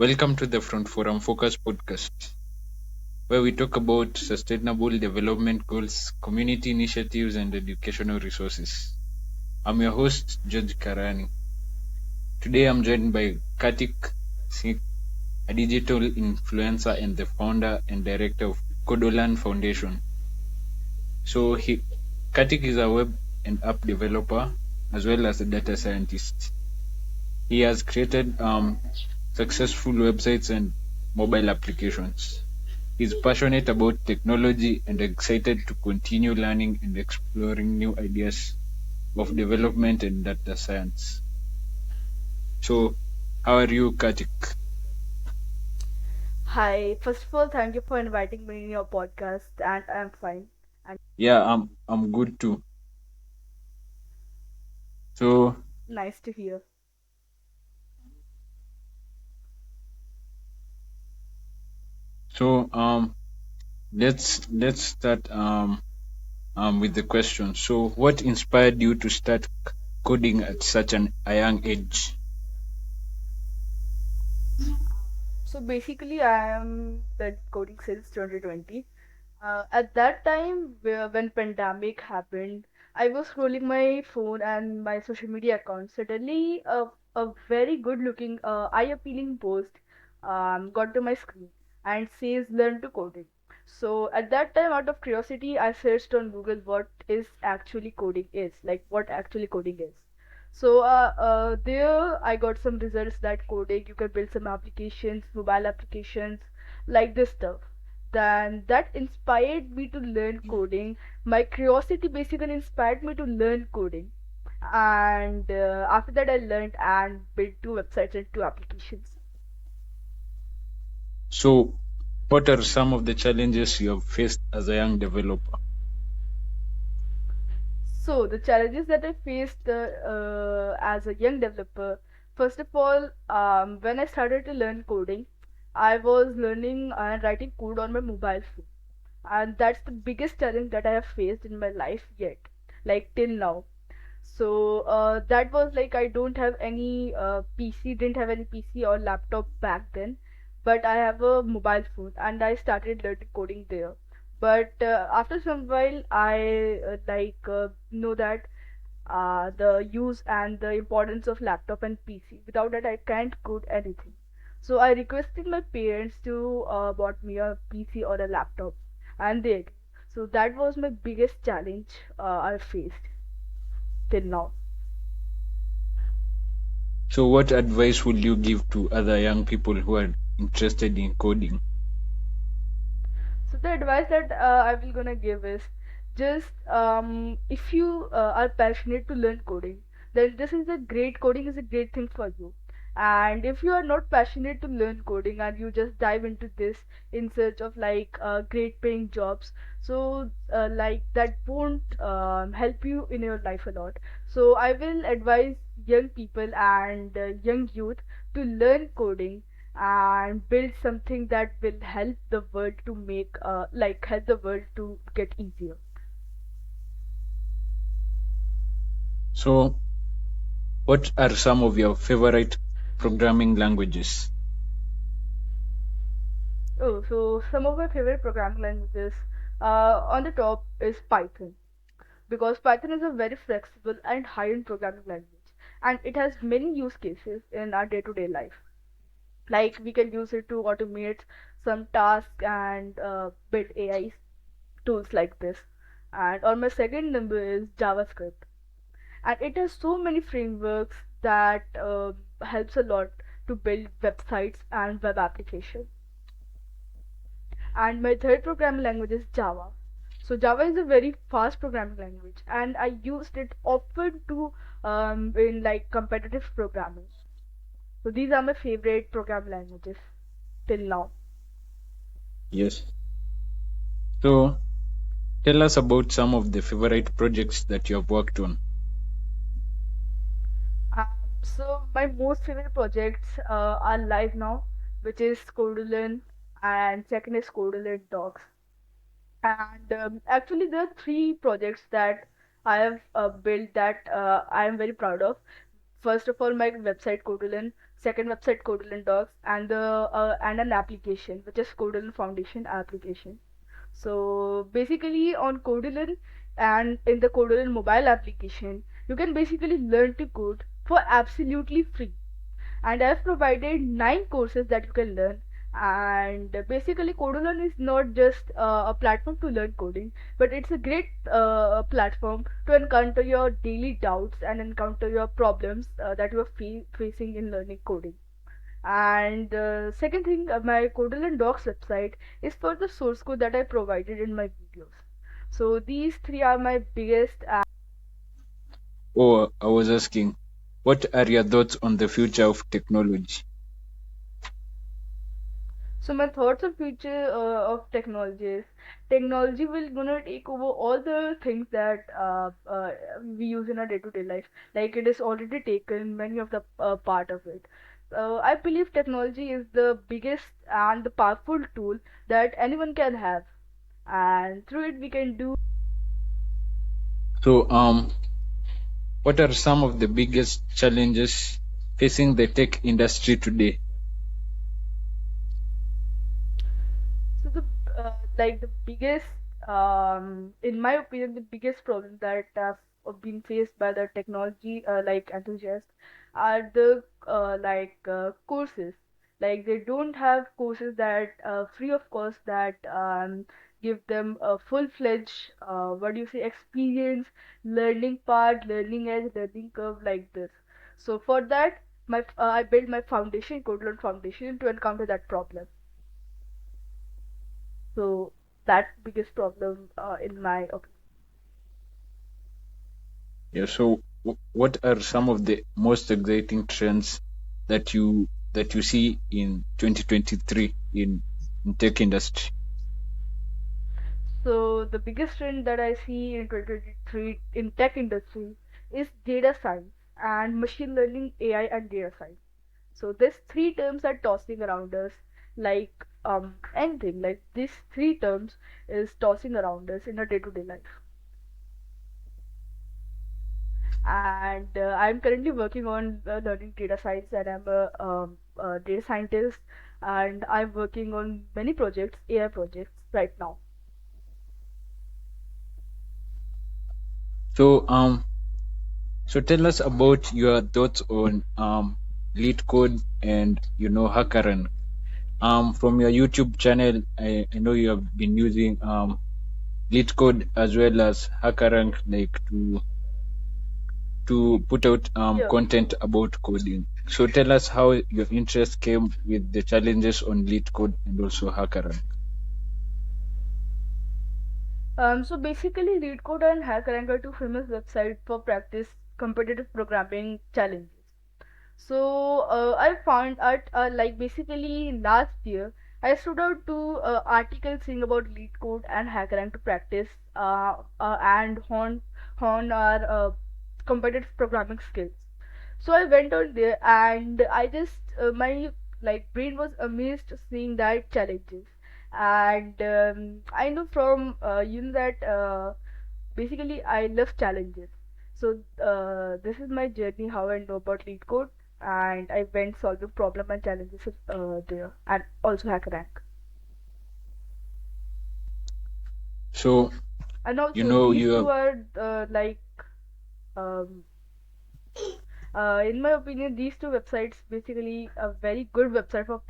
Welcome to the Front Forum Focus podcast, where we talk about sustainable development goals, community initiatives, and educational resources. I'm your host, George Karani. Today I'm joined by Kartik, a digital influencer and the founder and director of Kodolan Foundation. Kartik is a web and app developer as well as a data scientist. He has created successful websites and mobile applications. He's passionate about technology and excited to continue learning and exploring new ideas of development and data science. So, how are you, Kartik? Hi, first of all, thank you for inviting me in your podcast, and I'm fine. And Yeah, I'm good too. So nice to hear. so let's start with the question. So, what inspired you to start coding at such a young age? So basically, I am been coding since 2020. At that time, when pandemic happened, I was scrolling my phone and my social media account. Suddenly, a very good-looking, eye-appealing post got to my screen and says "Learn to coding." So at that time, out of curiosity, I searched on Google what is actually coding is, like what actually coding is. So there I got some results that coding you can build some applications, mobile applications, like this stuff. Then that inspired me to learn coding. My curiosity basically inspired me to learn coding. And after that I learned and built two websites and two applications. So, what are some of the challenges you have faced as a young developer? So the challenges that I faced as a young developer, first of all, when I started to learn coding, I was learning and writing code on my mobile phone, and that's the biggest challenge that I have faced in my life yet, like till now. So that was like I don't have any PC, didn't have any PC or laptop back then, but I have a mobile phone and I started learning coding there. But after some while, I know that the use and the importance of laptop and PC. Without that, I can't code anything. So I requested my parents to bought me a PC or a laptop, and they agreed. So that was my biggest challenge I faced till now. So, what advice would you give to other young people who are interested in coding? So the advice that I will gonna give is just if you are passionate to learn coding, then this is a great coding is a great thing for you. And if you are not passionate to learn coding and you just dive into this in search of like great paying jobs, so like that won't help you in your life a lot. So I will advise young people and young youth to learn coding and build something that will help the world to make help the world to get easier. So, what are some of your favorite programming languages? Oh, so some of my favorite programming languages on the top is Python, because Python is a very flexible and high-end programming language, and it has many use cases in our day-to-day life. Like we can use it to automate some tasks and build AI tools like this. And on my second number is JavaScript, and it has so many frameworks that helps a lot to build websites and web applications. And my third programming language is Java. So Java is a very fast programming language, and I used it often to in like competitive programming. So these are my favorite programming languages till now. Yes. So, tell us about some of the favorite projects that you have worked on. Um, so my most favorite projects are live now, which is Kodolan, and second is Kodolan Docs. And actually, there are three projects that I have built that I am very proud of. First of all, my website Kodolan. second website kodolan docs, and the and an application which is kodolan foundation application. So basically on Kodolan and in the Kodolan mobile application, you can basically learn to code for absolutely free. And I've provided 9 courses that you can learn. And basically, Kodolan is not just a platform to learn coding, but it's a great platform to encounter your daily doubts and encounter your problems that you are facing in learning coding. And second thing, my Kodalan Docs website is for the source code that I provided in my videos. So these three are my biggest. Or I was asking, what are your thoughts on the future of technology? So my thoughts on future of technologies. Technology will gonna take over all the things that we use in our day-to-day life. Like it is already taken many of the part of it. I believe technology is the biggest and the powerful tool that anyone can have, and through it we can do. So, what are some of the biggest challenges facing the tech industry today? So the like the biggest, in my opinion, the biggest problem that have been faced by the technology like enthusiasts are the courses. Like they don't have courses that free of cost that give them a full-fledged what do you say experience, learning part, learning edge, learning curve like this. So for that, I built my foundation, Kotlin Foundation, to encounter that problem. So that's biggest problem in my opinion. Yeah, so what are some of the most exciting trends that you see in 2023 in tech industry? So the biggest trend that I see in 2023 in tech industry is data science and machine learning, AI and data science. So these three terms are tossing around us like anything. Like these three terms is tossing around us in our day-to-day life. And I'm currently working on learning data science, and I'm a data scientist, and I'm working on many projects, AI projects right now. So, tell us about your thoughts on LeadCode and HackerRank. From your YouTube channel, I know you have been using LeadCode as well as HackerRank, like to put out Yeah. content about coding. So tell us how your interest came with the challenges on LeadCode and also HackerRank. So basically, LeadCode and HackerRank are two famous websites for practice competitive programming challenges. So I found out basically last year I stood out to articles saying about LeadCode and HackerRank to practice and hone our competitive programming skills. So I went on there and I just my brain was amazed seeing that challenges. And I know from that basically I love challenges. So this is my journey how I know about LeadCode, and I went solving problem and challenges there, and also HackerRank. So And also these you two have are um, in my opinion, these two websites basically a very good website for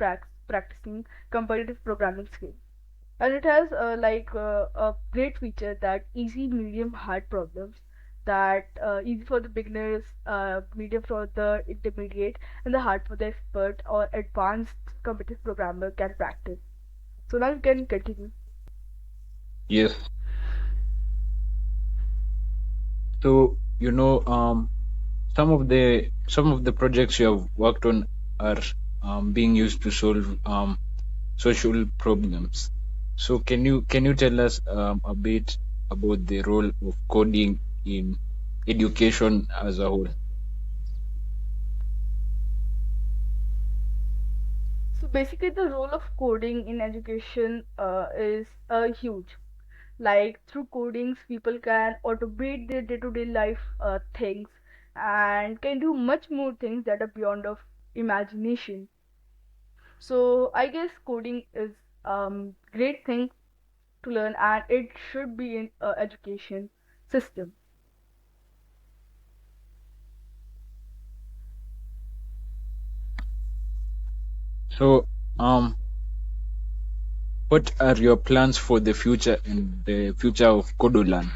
practicing competitive programming skills. And it has a great feature that easy, medium, hard problems that easy for the beginners, medium for the intermediate, and the hard for the expert or advanced competitive programmer can practice. So now you can continue. yes. So some of the projects you have worked on are being used to solve social problems. So can you tell us a bit about the role of coding in education as a whole? So basically, the role of coding in education is huge. Like through codings, people can automate their day-to-day life things and can do much more things that are beyond of. imagination. So I guess coding is great thing to learn, and it should be in education system. So, what are your plans for the future and the future of kodolan?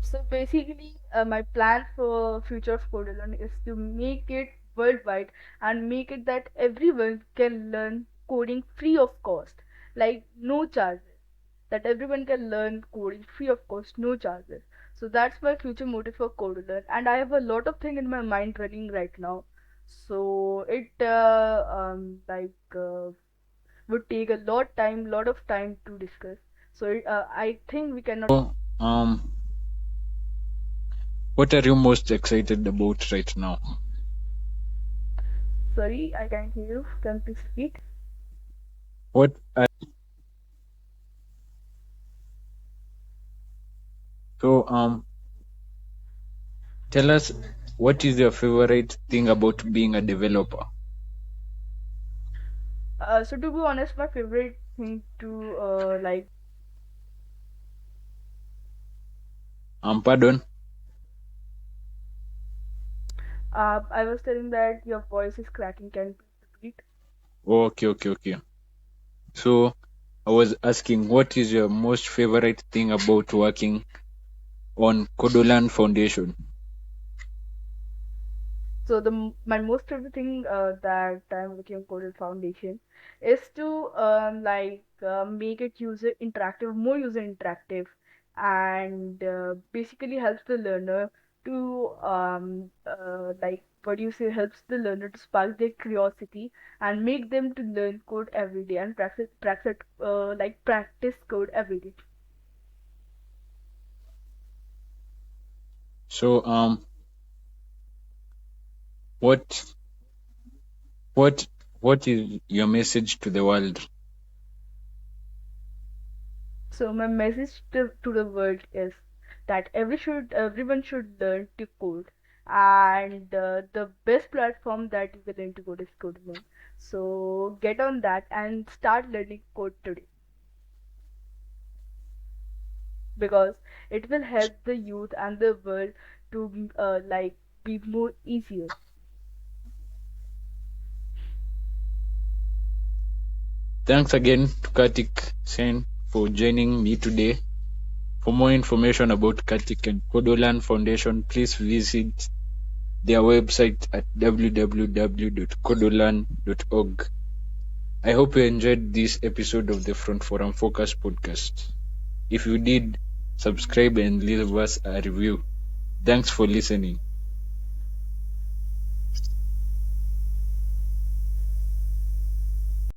So basically, my plan for future of kodolan is to make it worldwide and make it that everyone can learn coding free of cost, like no charges. That everyone can learn coding free of cost, no charges. So that's my future motive for kodolan, and I have a lot of things in my mind running right now. So it would take a lot of time to discuss. So I think we cannot. So, what are you most excited about right now? Sorry, I can't hear you. Can you please repeat? What are, so tell us, what is your favorite thing about being a developer? So to be honest, my favorite thing to Pardon. I was telling that your voice is cracking. Can you please repeat? Okay. So I was asking, what is your most favorite thing about working on Kodolan Foundation? So my most favorite thing that I'm working on Coded Foundation is to make it user interactive, more user interactive, and basically helps the learner to what do you say, helps the learner to spark their curiosity and make them to learn code every day and practice code every day. So what what what is your message to the world? So my message to the world is that everyone should learn to code, and the best platform that you can learn to code is Codeman. So get on that and start learning code today, because it will help the youth and the world to be more easier. Thanks again to Kartik Sen for joining me today. For more information about Kartik and Kodolan Foundation, please visit their website at www.kodolan.org. I hope you enjoyed this episode of the Front Forum Focus podcast. If you did, subscribe and leave us a review. Thanks for listening.